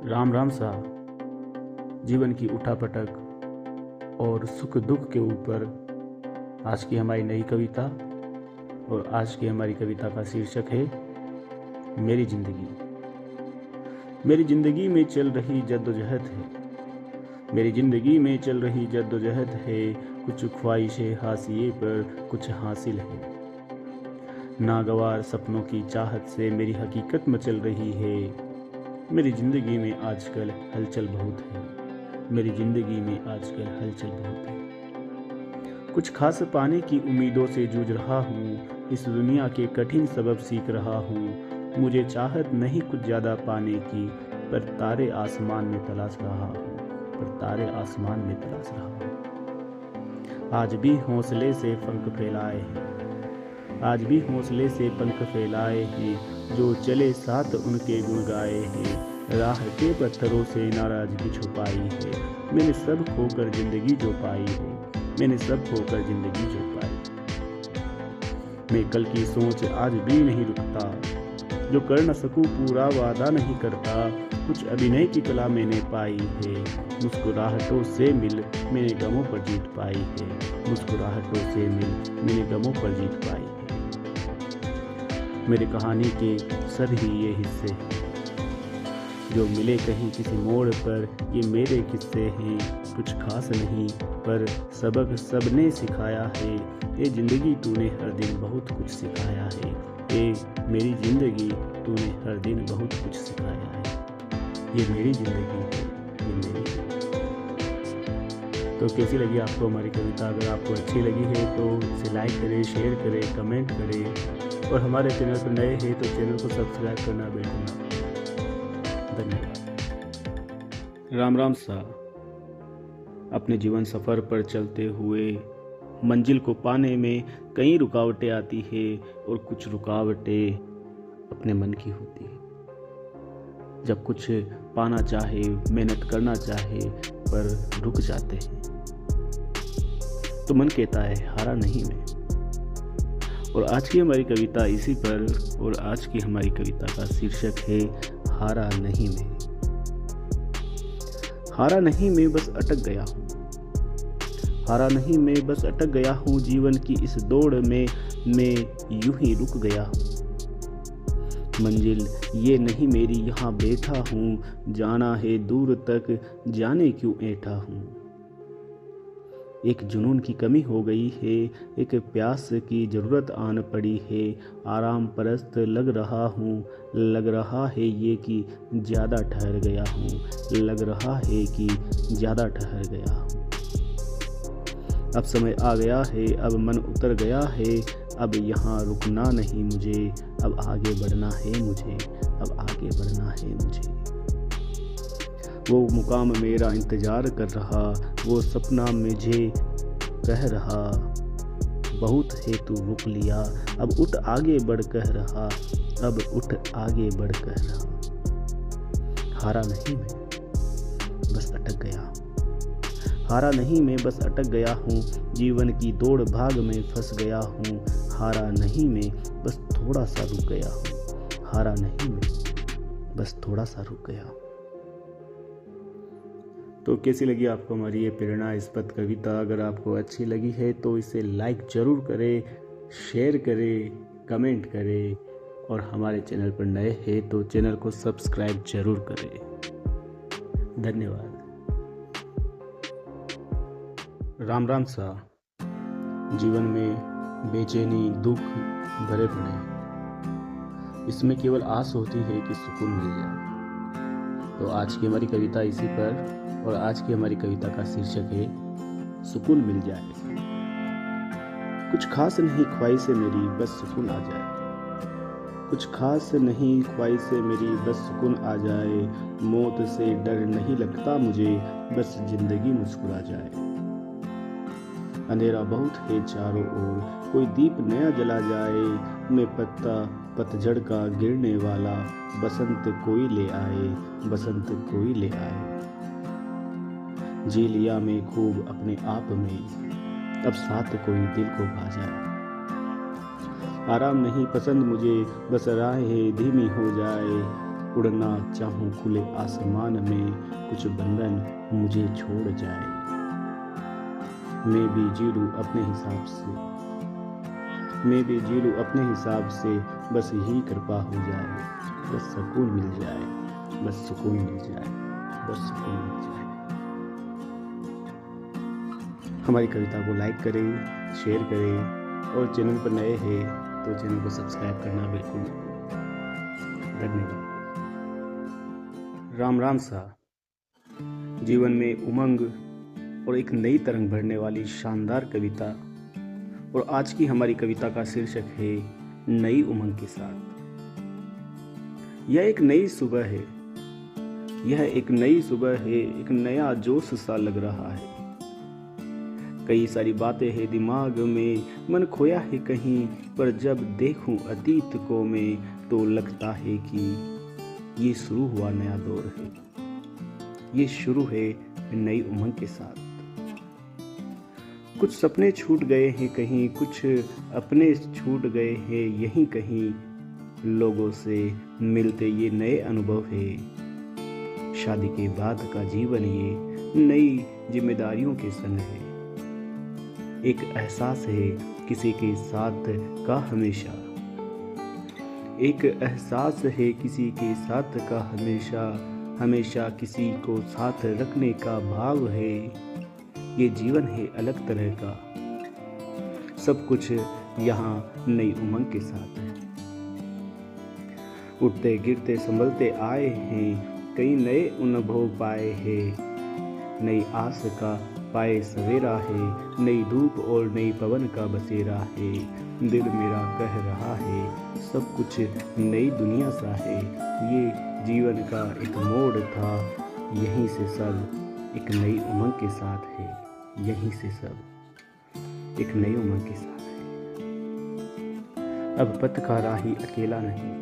राम राम सा। जीवन की उठापटक और सुख दुख के ऊपर आज की हमारी नई कविता। और आज की हमारी कविता का शीर्षक है मेरी जिंदगी। मेरी जिंदगी में चल रही जद्दोजहद है, मेरी जिंदगी में चल रही जद्दोजहद है। कुछ ख्वाहिशें हाशिए पर कुछ हासिल है। नागवार सपनों की चाहत से मेरी हकीकत मचल रही है। मेरी ज़िंदगी में आजकल हलचल बहुत है, मेरी ज़िंदगी में आजकल हलचल बहुत है। कुछ खास पाने की उम्मीदों से जूझ रहा हूँ, इस दुनिया के कठिन सबब सीख रहा हूँ। मुझे चाहत नहीं कुछ ज़्यादा पाने की, पर तारे आसमान में तलाश रहा हूँ, पर तारे आसमान में तलाश रहा हूँ। आज भी हौसले से पंख फैलाए हैं, आज भी हौसले से पंख फैलाए हैं। जो चले साथ उनके गुण गाए हैं। राह के पत्थरों से नाराजगी छुपाई है। मैंने सब खोकर जिंदगी जो पाई है, मैंने सब खोकर जिंदगी जो पाई। मैं कल की सोच आज भी नहीं रुकता, जो कर न सकूं पूरा वादा नहीं करता। कुछ अभिनय की कला मैंने पाई है। मुस्कुराहटों से मिल मैंने गमों पर जीत पाई है, मुस्कुराहटों से मिल मैंने गमों पर जीत पाई है। मेरी कहानी के सर ही ये हिस्से हैं, जो मिले कहीं किसी मोड़ पर। ये मेरे किस्से हैं, कुछ खास नहीं पर सबक सबने सिखाया है। ये जिंदगी तूने हर दिन बहुत कुछ सिखाया है, ये मेरी जिंदगी तूने हर दिन बहुत कुछ सिखाया है। ये मेरी जिंदगी है, ये मेरी जिंदगी। तो कैसी लगी आपको हमारी कविता? अगर आपको अच्छी लगी है तो इसे लाइक करें, शेयर करें, कमेंट करें। और हमारे चैनल पर नए हैं तो चैनल को सब्सक्राइब करना बिल्कुल ना। धन्यवाद। राम राम सा। अपने जीवन सफ़र पर चलते हुए मंजिल को पाने में कई रुकावटें आती है, और कुछ रुकावटें अपने मन की होती है। जब कुछ पाना चाहे, मेहनत करना चाहे, पर रुक जाते हैं, तो मन कहता है हारा नहीं मैं। और आज की हमारी कविता इसी पर, और आज की हमारी कविता का शीर्षक है हारा नहीं मैं। हारा नहीं मैं बस अटक गया हूँ, हारा नहीं मैं बस अटक गया हूँ। जीवन की इस दौड़ में मैं यूं ही रुक गया हूँ। मंजिल ये नहीं मेरी, यहाँ बैठा हूँ। जाना है दूर तक, जाने क्यों ऐठा हूँ। एक जुनून की कमी हो गई है, एक प्यास की ज़रूरत आन पड़ी है। आराम परस्त लग रहा हूँ, लग रहा है ये कि ज़्यादा ठहर गया हूँ, लग रहा है कि ज़्यादा ठहर गया हूँ। अब समय आ गया है, अब मन उतर गया है। अब यहाँ रुकना नहीं मुझे, अब आगे बढ़ना है मुझे, अब आगे बढ़ना है मुझे। वो मुकाम मेरा इंतज़ार कर रहा, वो सपना मुझे कह रहा। बहुत है तू रुक लिया, अब उठ आगे बढ़ कह रहा, अब उठ आगे बढ़ कह रहा। हारा नहीं मैं बस अटक गया हूँ, हारा नहीं मैं बस अटक गया हूँ। जीवन की दौड़ भाग में फंस गया हूँ। हारा नहीं मैं बस थोड़ा सा रुक गया हूँ, हारा नहीं मैं बस थोड़ा सा रुक गया हूँ। तो कैसी लगी आपको हमारी ये प्रेरणास्पद कविता? अगर आपको अच्छी लगी है तो इसे लाइक ज़रूर करें, शेयर करें, कमेंट करें। और हमारे चैनल पर नए हैं तो चैनल को सब्सक्राइब ज़रूर करें। धन्यवाद। राम राम सा। जीवन में बेचैनी दुख भरे पड़े हैं, इसमें केवल आस होती है कि सुकून मिल जाए। तो आज की हमारी कविता इसी पर, और आज की हमारी कविता का शीर्षक है सुकून मिल जाए। कुछ खास नहीं ख्वाहिशें मेरी, बस सुकून आ जाए। कुछ खास नहीं ख्वाहिशें मेरी, बस सुकून आ जाए। मौत से डर नहीं लगता मुझे, बस जिंदगी मुस्कुरा जाए। अंधेरा बहुत है चारों ओर, कोई दीप नया जला जाए। मैं पत्ता पतझड़ का गिरने वाला, बसंत कोई ले आए, बसंत कोई ले आए। जी लिया मैं खूब अपने आप में, अब साथ कोई दिल को भा जाए। आराम नहीं पसंद मुझे, बस राहें धीमी हो जाए। उड़ना चाहूं खुले आसमान में, कुछ बंधन मुझे छोड़ जाए। मैं भी जी लूं अपने हिसाब से, मैं भी जी लूं अपने हिसाब से, बस यही कृपा हो जाए, बस सुकून मिल जाए, बस सुकून मिल जाए, बस सुकून मिल जाए। हमारी कविता को लाइक करें, शेयर करें और चैनल पर नए हैं तो चैनल को सब्सक्राइब करना बिल्कुल मत भूलें। धन्यवाद। राम राम सा। जीवन में उमंग और एक नई तरंग भरने वाली शानदार कविता, और आज की हमारी कविता का शीर्षक है नई उमंग के साथ। यह एक नई सुबह है, यह एक नई सुबह है, एक नया जोश सा लग रहा है। कई सारी बातें हैं दिमाग में, मन खोया है कहीं, पर जब देखूं अतीत को मैं तो लगता है कि ये शुरू हुआ नया दौर है, ये शुरू है नई उमंग के साथ। कुछ सपने छूट गए हैं कहीं, कुछ अपने छूट गए हैं यहीं कहीं, लोगों से मिलते ये नए अनुभव है। शादी के बाद का जीवन ये नई जिम्मेदारियों के संग है। एक एहसास है किसी के साथ का हमेशा, एक एहसास है किसी के साथ का हमेशा, हमेशा किसी को साथ रखने का भाव है। ये जीवन है अलग तरह का, सब कुछ यहाँ नई उमंग के साथ है। उठते गिरते संभलते आए हैं, कई नए अनुभव पाए हैं। नई आस का पाए सवेरा है, नई धूप और नई पवन का बसेरा है। दिल मेरा कह रहा है सब कुछ नई दुनिया सा है। ये जीवन का एक मोड़ था, यहीं से सब एक नई उमंग के साथ है, यहीं से सब एक नई उमंग के साथ है। अब पथ का राही अकेला नहीं,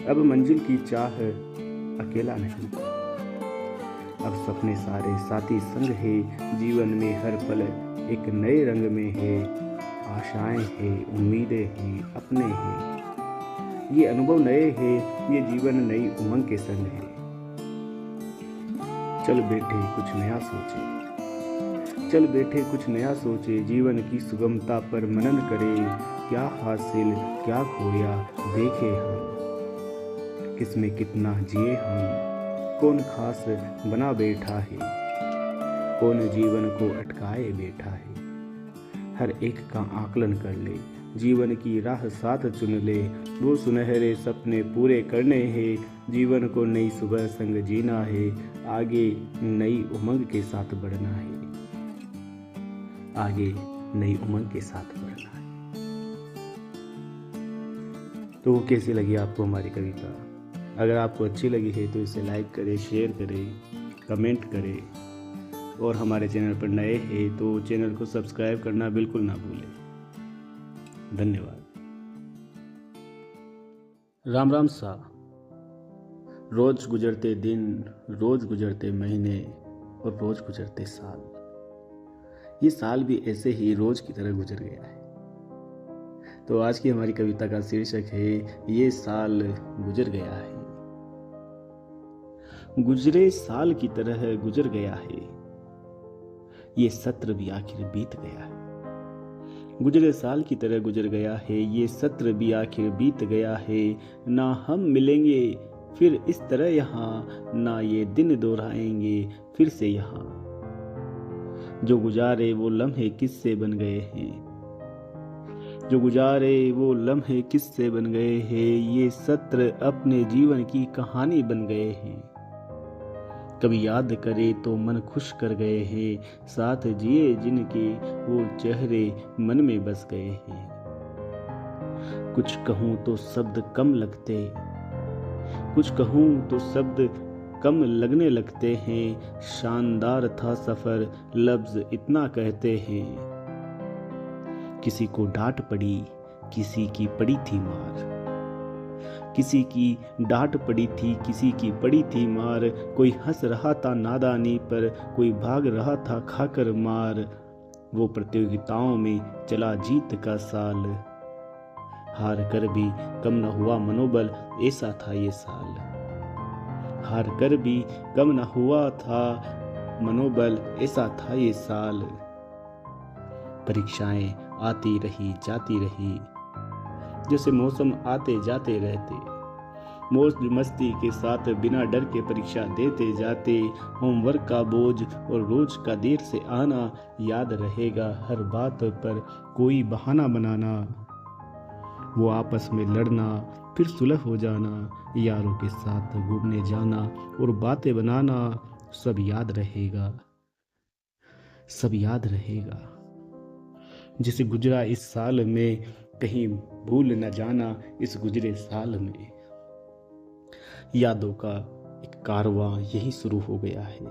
अब मंजिल की चाह अकेला नहीं, अब सपने सारे साथी संग है। जीवन में हर पल एक नए रंग में है। आशाएं हैं, उम्मीदें हैं, अपने हैं, ये अनुभव नए हैं, ये जीवन नई उमंग के संग है। चल बैठे कुछ नया सोचे, चल बैठे कुछ नया सोचे, जीवन की सुगमता पर मनन करे। क्या हासिल क्या खोया देखे हम, किसमें कितना जिए हम, कौन खास बना बैठा है, कौन जीवन को अटकाए बैठा है। हर एक का आकलन कर ले, जीवन की राह साथ चुन ले, वो सुनहरे सपने पूरे करने हैं। जीवन को नई सुबह संग जीना है, आगे नई उमंग के साथ बढ़ना है, आगे नई उमंग के साथ बढ़ना है। तो कैसी लगी आपको हमारी कविता? अगर आपको अच्छी लगी है तो इसे लाइक करें, शेयर करें, कमेंट करें, और हमारे चैनल पर नए हैं तो चैनल को सब्सक्राइब करना बिल्कुल ना भूलें। धन्यवाद। राम राम सा। रोज गुजरते दिन, रोज गुजरते महीने और रोज गुजरते साल, ये साल भी ऐसे ही रोज की तरह गुजर गया है। तो आज की हमारी कविता का शीर्षक है ये साल गुजर गया है। गुजरे साल की तरह गुजर गया है, ये सत्र भी आखिर बीत गया है। गुजरे साल की तरह गुजर गया है, ये सत्र भी आखिर बीत गया है। ना हम मिलेंगे फिर इस तरह यहाँ, ना ये दिन दोहराएंगे फिर से यहाँ। जो गुजारे वो लम्हे किससे बन गए हैं, जो गुजारे वो लम्हे किससे बन गए हैं। ये सत्र अपने जीवन की कहानी बन गए हैं। कभी याद करे तो मन खुश कर गए हैं, साथ जिए जिनके वो चेहरे मन में बस गए हैं। कुछ कहूँ तो शब्द कम लगते, कुछ कहूँ तो शब्द कम लगने लगते हैं। शानदार था सफर लफ्ज इतना कहते हैं। किसी को डांट पड़ी, किसी की पड़ी थी मार, किसी की डांट पड़ी थी, किसी की पड़ी थी मार। कोई हंस रहा था नादानी पर, कोई भाग रहा था खाकर मार। वो प्रतियोगिताओं में चला जीत का साल, हार कर भी कम न हुआ मनोबल, ऐसा था ये साल। हार कर भी कम न हुआ था मनोबल, ऐसा था ये साल। परीक्षाएं आती रही जाती रही, जैसे मौसम आते जाते रहते, मौज मस्ती के साथ बिना डर के परीक्षा देते जाते। होमवर्क का बोझ और रोज का देर से आना, याद रहेगा हर बात पर कोई बहाना बनाना। वो आपस में लड़ना फिर सुलह हो जाना, यारों के साथ घूमने जाना और बातें बनाना, सब याद रहेगा, सब याद रहेगा। जिसे गुजरा इस साल में कहीं भूल न जाना, इस गुजरे साल में यादों का एक कारवां यही शुरू हो गया है।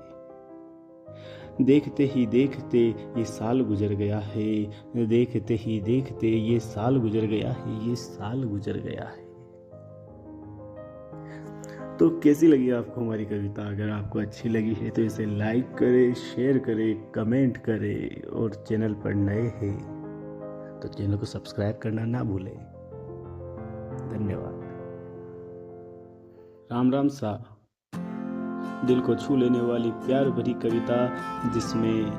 देखते ही देखते ये साल गुजर गया है, देखते ही देखते ये साल गुजर गया है, ये साल गुजर गया है। तो कैसी लगी आपको हमारी कविता? अगर आपको अच्छी लगी है तो इसे लाइक करें, शेयर करें, कमेंट करें और चैनल पर नए हैं तो चैनल को सब्सक्राइब करना ना भूलें। धन्यवाद। राम राम सा, दिल को छू लेने वाली प्यार भरी कविता जिसमें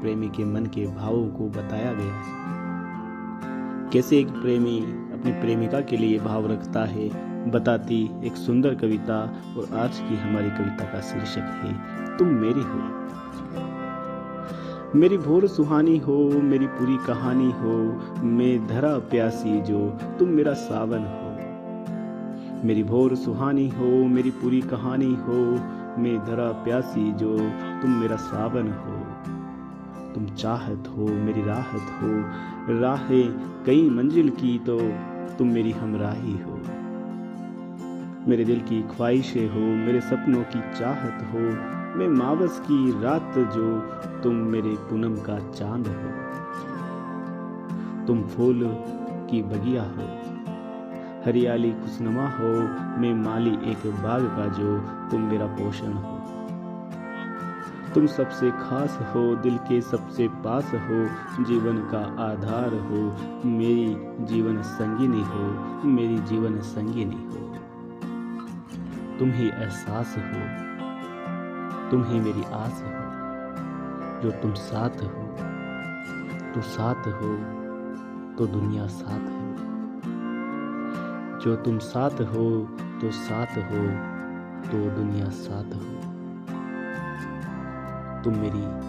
प्रेमी के मन के भावों को बताया गया है। कैसे एक प्रेमी अपनी प्रेमिका के लिए भाव रखता है, बताती एक सुंदर कविता। और आज की हमारी कविता का शीर्षक है तुम मेरी हो। मेरी भोर सुहानी हो, मेरी पूरी कहानी हो, मैं धरा प्यासी जो तुम मेरा सावन हो। मेरी भोर सुहानी हो, मेरी पूरी कहानी हो, मैं धरा प्यासी जो तुम मेरा सावन हो। तुम चाहत हो, मेरी राहत हो, राहें कई मंजिल की तो तुम मेरी हमराही हो। मेरे दिल की ख्वाहिशें हो, मेरे सपनों की चाहत हो, मैं मावस की रात जो तुम मेरे पूनम का चांद हो। तुम फूल की बगिया हो, हरियाली खुशनुमा हो, मैं माली एक बाग का जो तुम मेरा पोषण हो। तुम सबसे खास हो, दिल के सबसे पास हो, जीवन का आधार हो, मेरी जीवन संगिनी हो, मेरी जीवन संगिनी हो। तुम ही एहसास हो, तुम ही मेरी आस हो, जो तुम साथ हो तो साथ हो तो दुनिया साथ है। जो तुम साथ हो तो साथ हो तो दुनिया साथ हो। तुम मेरी हो।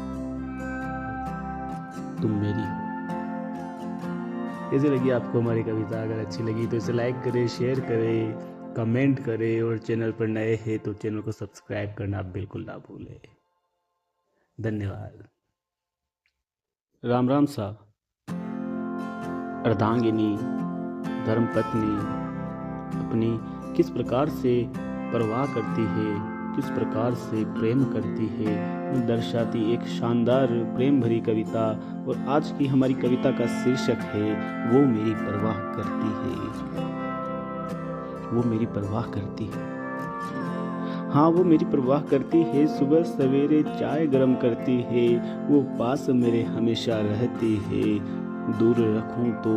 कैसी लगी आपको हमारी कविता? अगर अच्छी लगी तो इसे लाइक करें, शेयर करें, कमेंट करें और चैनल पर नए हैं तो चैनल को सब्सक्राइब करना बिल्कुल ना भूलें। धन्यवाद। राम राम सा, अर्धांगिनी धर्मपत्नी अपनी किस प्रकार से परवाह करती है, किस प्रकार से प्रेम करती है, दर्शाती एक शानदार प्रेम भरी कविता। और आज की हमारी कविता का शीर्षक है वो मेरी परवाह करती है। वो मेरी परवाह करती है, हाँ वो मेरी परवाह करती है। सुबह सवेरे चाय गरम करती है, वो पास मेरे हमेशा रहती है। दूर रखूं तो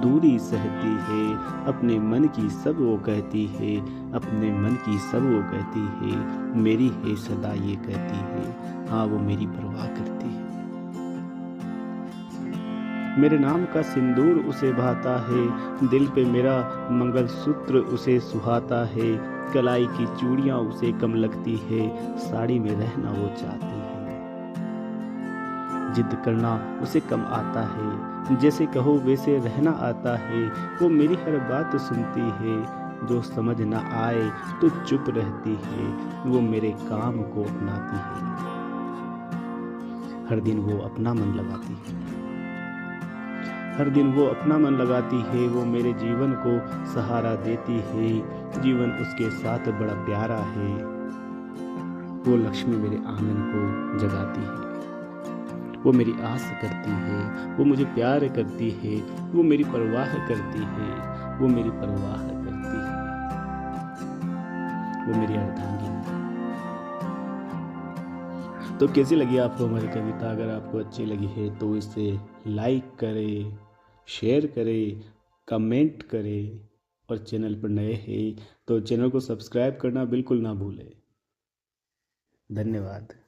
दूरी सहती है, अपने मन की सब वो कहती है, अपने मन की सब वो कहती है। मेरी है सदा ये कहती है, हाँ वो मेरी परवाह करती है। मेरे नाम का सिंदूर उसे भाता है, दिल पे मेरा मंगलसूत्र उसे सुहाता है। कलाई की चूड़ियां उसे कम लगती है, साड़ी में रहना वो चाहती है। जिद करना उसे कम आता है, जैसे कहो वैसे रहना आता है। वो मेरी हर बात सुनती है, जो समझ ना आए तो चुप रहती है। वो मेरे काम को अपनाती है, हर दिन वो अपना मन लगाती है। हर दिन वो अपना मन लगाती है, वो मेरे जीवन को सहारा देती है। जीवन उसके साथ बड़ा प्यारा है, वो लक्ष्मी मेरे आंगन को जगाती है। वो मेरी आस करती है, वो मुझे प्यार करती है, वो मेरी परवाह करती है, वो मेरी परवाह करती है। वो मेरी अर्धांगिनी। तो कैसी लगी आपको हमारी कविता? अगर आपको अच्छी लगी है तो इसे लाइक करें, शेयर करें कमेंट करें और चैनल पर नए हैं तो चैनल को सब्सक्राइब करना बिल्कुल ना भूलें। धन्यवाद।